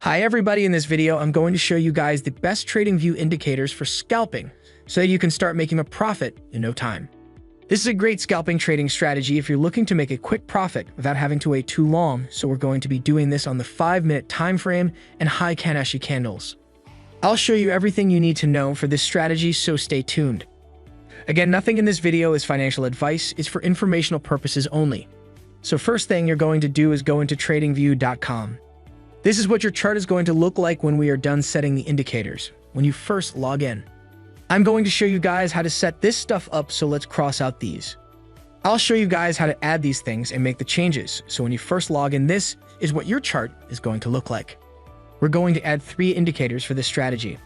Hi everybody, in this video I'm going to show you guys the best trading view indicators for scalping so that you can start making a profit in no time. This is a great scalping trading strategy if you're looking to make a quick profit without having to wait too long, so we're going to be doing this on the 5-minute time frame and high Kanashi candles. I'll show you everything you need to know for this strategy, so stay tuned. Again, nothing in this video is financial advice, it's for informational purposes only. So first thing you're going to do is go into tradingview.com. This is what your chart is going to look like when we are done setting the indicators, when you first log in. I'm going to show you guys how to set this stuff up, so let's cross out these. I'll show you guys how to add these things and make the changes, so when you first log in, this is what your chart is going to look like. We're going to add 3 indicators for this strategy.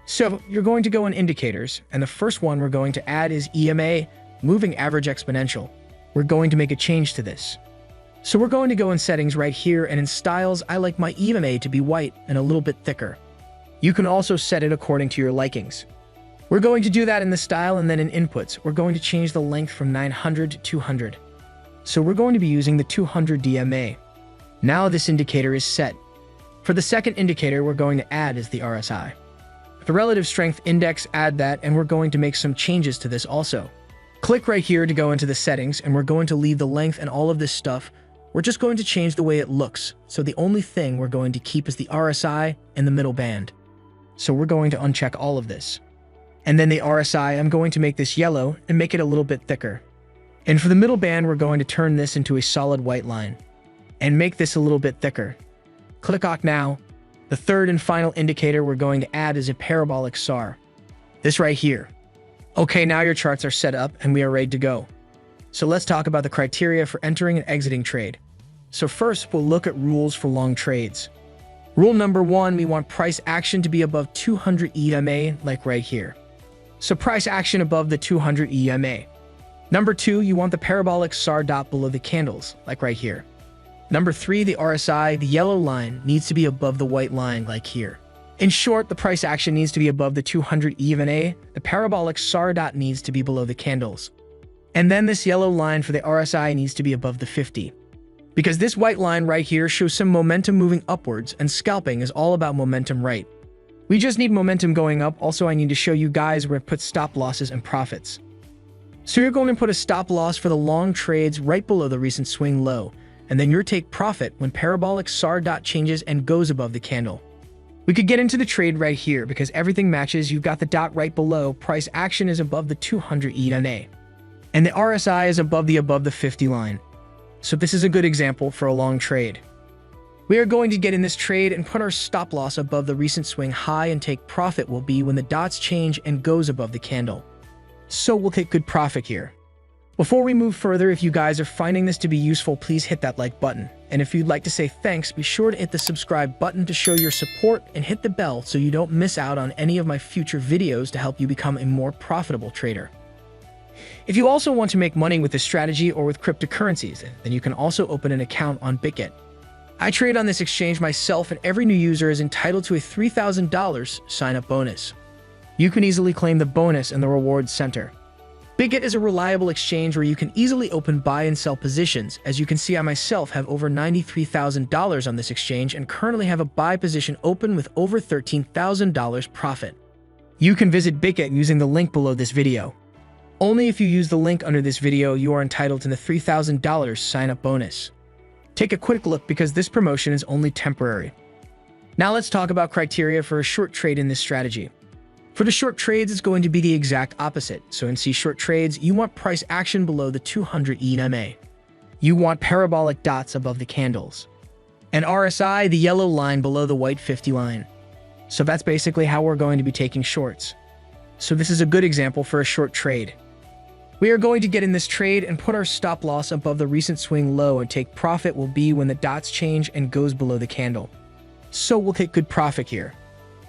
So you're going to go in indicators, and the first one we're going to add is EMA, moving average exponential. We're going to make a change to this. So we're going to go in settings right here, and in styles, I like my EMA to be white and a little bit thicker. You can also set it according to your likings. We're going to do that in the style, and then in inputs, we're going to change the length from 900 to 200. So we're going to be using the 200 DMA. Now this indicator is set. For the second indicator we're going to add is the RSI. The relative strength index, add that, and we're going to make some changes to this also. Click right here to go into the settings, and we're going to leave the length and all of this stuff. We're just going to change the way it looks, so the only thing we're going to keep is the RSI and the middle band. So we're going to uncheck all of this. And then the RSI, I'm going to make this yellow and make it a little bit thicker. And for the middle band, we're going to turn this into a solid white line and make this a little bit thicker. Click OK now. The third and final indicator we're going to add is a parabolic SAR. This right here. Okay, now your charts are set up and we are ready to go. So let's talk about the criteria for entering and exiting trade. So first, we'll look at rules for long trades. Rule number 1, we want price action to be above 200 EMA, like right here. So price action above the 200 EMA. Number 2, you want the parabolic SAR dot below the candles, like right here. Number 3, the RSI, the yellow line, needs to be above the white line, like here. In short, the price action needs to be above the 200 EMA, the parabolic SAR dot needs to be below the candles. And then this yellow line for the RSI needs to be above the 50. Because this white line right here shows some momentum moving upwards, and scalping is all about momentum, right? We just need momentum going up. Also, I need to show you guys where to put stop losses and profits. So you're going to put a stop loss for the long trades right below the recent swing low, and then your take profit when parabolic SAR dot changes and goes above the candle. We could get into the trade right here because everything matches. You've got the dot right below, price action is above the 200 EMA, and the RSI is above the 50 line. So this is a good example for a long trade. We are going to get in this trade and put our stop loss above the recent swing high, and take profit will be when the dots change and goes above the candle. So we'll take good profit here. Before we move further, if you guys are finding this to be useful, please hit that like button. And if you'd like to say thanks, be sure to hit the subscribe button to show your support, and hit the bell so you don't miss out on any of my future videos to help you become a more profitable trader. If you also want to make money with this strategy or with cryptocurrencies, then you can also open an account on Bitget. I trade on this exchange myself, and every new user is entitled to a $3,000 sign-up bonus. You can easily claim the bonus in the rewards center. Bitget is a reliable exchange where you can easily open buy and sell positions. As you can see, I myself have over $93,000 on this exchange and currently have a buy position open with over $13,000 profit. You can visit Bitget using the link below this video. Only if you use the link under this video, you are entitled to the $3,000 sign-up bonus. Take a quick look because this promotion is only temporary. Now let's talk about criteria for a short trade in this strategy. For the short trades, it's going to be the exact opposite. So in short trades, you want price action below the 200 EMA. You want parabolic dots above the candles. And RSI, the yellow line below the white 50 line. So that's basically how we're going to be taking shorts. So this is a good example for a short trade. We are going to get in this trade and put our stop loss above the recent swing low, and take profit will be when the dots change and goes below the candle. So we'll take good profit here.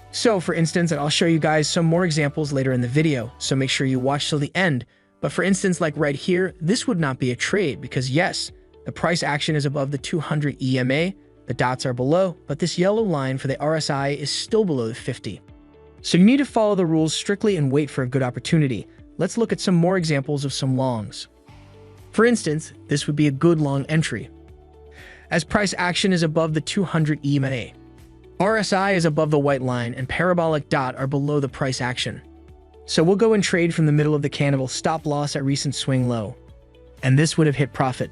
So for instance, and I'll show you guys some more examples later in the video, so make sure you watch till the end. But for instance, like right here, this would not be a trade because yes, the price action is above the 200 EMA, the dots are below, but this yellow line for the RSI is still below the 50. So you need to follow the rules strictly and wait for a good opportunity. Let's look at some more examples of some longs. For instance, this would be a good long entry, as price action is above the 200 EMA. RSI is above the white line and parabolic dot are below the price action. So we'll go and trade from the middle of the candle, stop loss at recent swing low. And this would have hit profit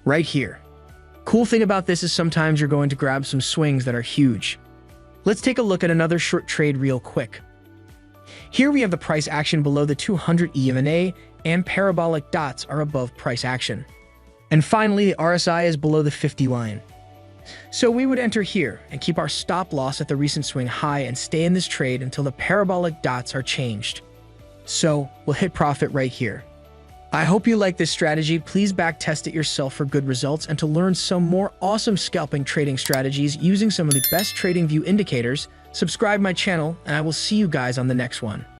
right here. Cool thing about this is sometimes you're going to grab some swings that are huge. Let's take a look at another short trade real quick. Here we have the price action below the 200 EMA and parabolic dots are above price action. And finally, the RSI is below the 50 line. So we would enter here and keep our stop loss at the recent swing high and stay in this trade until the parabolic dots are changed. So we'll hit profit right here. I hope you like this strategy. Please back test it yourself for good results and to learn some more awesome scalping trading strategies using some of the best trading view indicators. Subscribe my channel and I will see you guys on the next one.